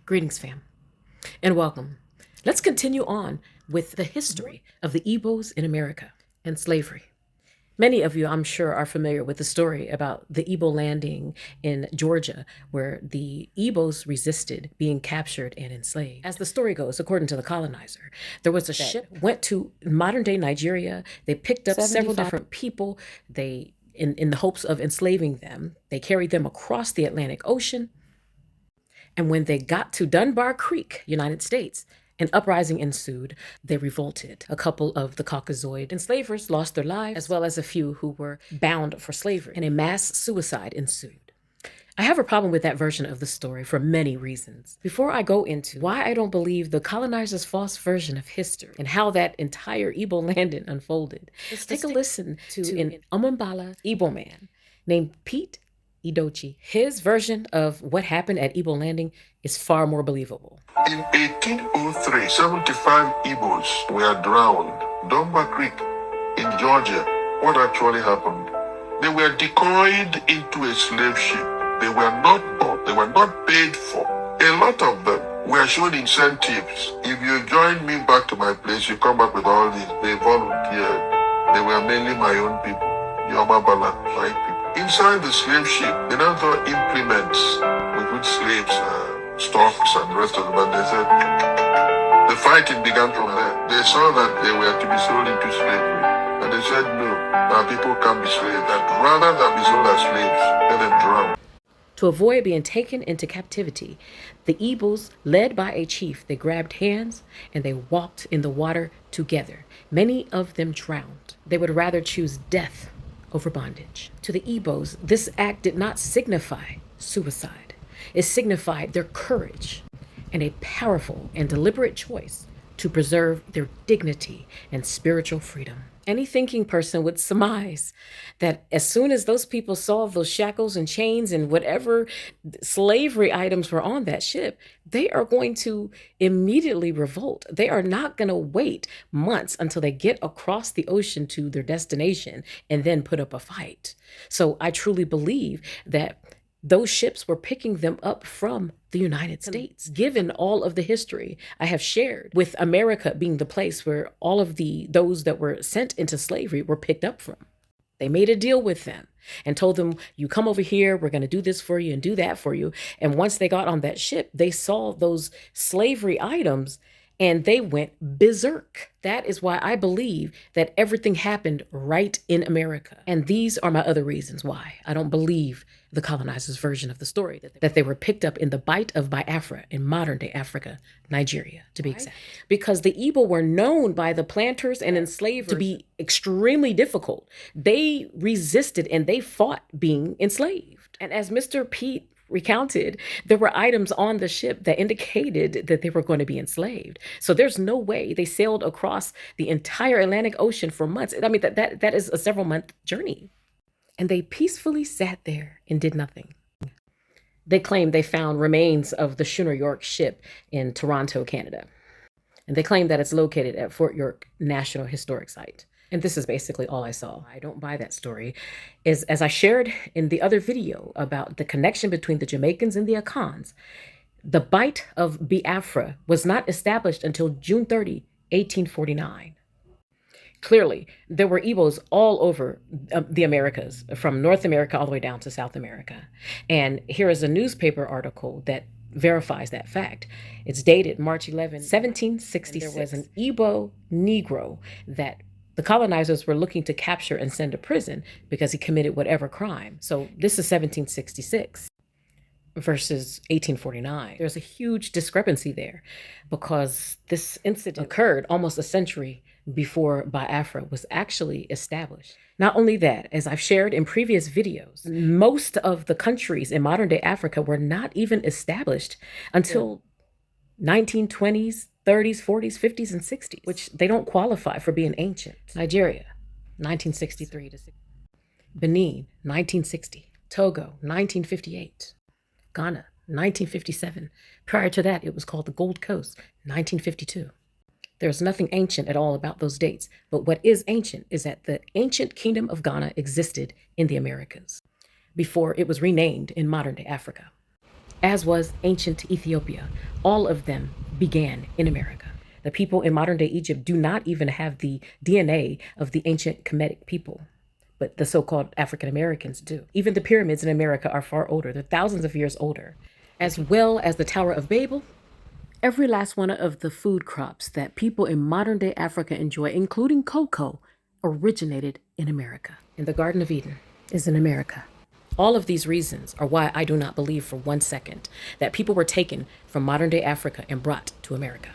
Greetings, fam, and welcome. Let's continue on with the history of the Ebos in America and slavery. Many of you, I'm sure, are familiar with the story about the Ebo Landing in Georgia, where the Ebos resisted being captured and enslaved. As the story goes, according to the colonizer, there was a ship that went to modern-day Nigeria. They picked up several different people. In the hopes of enslaving them, they carried them across the Atlantic Ocean. And when they got to Dunbar Creek, United States, an uprising ensued. They revolted. A couple of the Caucasoid enslavers lost their lives, as well as a few who were bound for slavery, and a mass suicide ensued. I have a problem with that version of the story for many reasons. Before I go into why I don't believe the colonizers' false version of history and how that entire Ebo Landing unfolded, let's take a listen to an Umambala Ebo man named Pete Edochie. His version of what happened at Ebo Landing is far more believable. In 1803, 75 Igbos were drowned. Dunbar Creek in Georgia. What actually happened? They were decoyed into a slave ship. They were not bought. They were not paid for. A lot of them were shown incentives. If you join me back to my place, you come back with all these. They volunteered. They were mainly my own people. Yoma Bala, my people. Inside the slave ship, they now saw implements with which slaves, stocks and the rest of them. But they said, the fighting began from there. They saw that they were to be sold into slavery. And they said, no, our people can't be slaves. That rather than be sold as slaves, let them drown. To avoid being taken into captivity, the Ebos, led by a chief, they grabbed hands and they walked in the water together. Many of them drowned. They would rather choose death over bondage. To the Ebos, this act did not signify suicide. It signified their courage and a powerful and deliberate choice to preserve their dignity and spiritual freedom. Any thinking person would surmise that as soon as those people saw those shackles and chains and whatever slavery items were on that ship, they are going to immediately revolt. They are not going to wait months until they get across the ocean to their destination and then put up a fight. So I truly believe that those ships were picking them up from the United States. Given all of the history I have shared with America being the place where all of those that were sent into slavery were picked up from. They made a deal with them and told them, you come over here, we're going to do this for you and do that for you. And once they got on that ship, they saw those slavery items and they went berserk. That is why I believe that everything happened right in America. And these are my other reasons why I don't believe the colonizers' version of the story, that they were picked up in the Bight of Biafra in modern-day Africa, Nigeria, to be exact. Because the Igbo were known by the planters and enslavers to be extremely difficult. They resisted and they fought being enslaved. And as Mr. Pete recounted, there were items on the ship that indicated that they were going to be enslaved. So there's no way they sailed across the entire Atlantic Ocean for months. I mean, that is a several-month journey. And they peacefully sat there and did nothing. They claimed they found remains of the schooner York ship in Toronto, Canada. And they claim that it's located at Fort York National Historic Site. And this is basically all I saw. I don't buy that story. As I shared in the other video about the connection between the Jamaicans and the Akans, the Bight of Biafra was not established until June 30, 1849. Clearly, there were Ebos all over the Americas, from North America all the way down to South America. And here is a newspaper article that verifies that fact. It's dated March 11, 1766. There was an Ebo Negro that the colonizers were looking to capture and send to prison because he committed whatever crime. So this is 1766 versus 1849. There's a huge discrepancy there because this incident occurred almost a century before Biafra was actually established. Not only that, as I've shared in previous videos, most of the countries in modern-day Africa were not even established until 1920s, 30s, 40s, 50s, and 60s, which they don't qualify for being ancient. Nigeria, 1963 to 60. Benin, 1960. Togo, 1958. Ghana, 1957. Prior to that, it was called the Gold Coast, 1952. There's nothing ancient at all about those dates, but what is ancient is that the ancient kingdom of Ghana existed in the Americas before it was renamed in modern-day Africa. as was ancient Ethiopia. All of them began in America. The people in modern day Egypt do not even have the DNA of the ancient Kemetic people, but the so-called African Americans do. Even the pyramids in America are far older. They're thousands of years older, as well as the Tower of Babel. Every last one of the food crops that people in modern day Africa enjoy, including cocoa, originated in America. And the Garden of Eden is in America. All of these reasons are why I do not believe for 1 second that people were taken from modern day Africa and brought to America.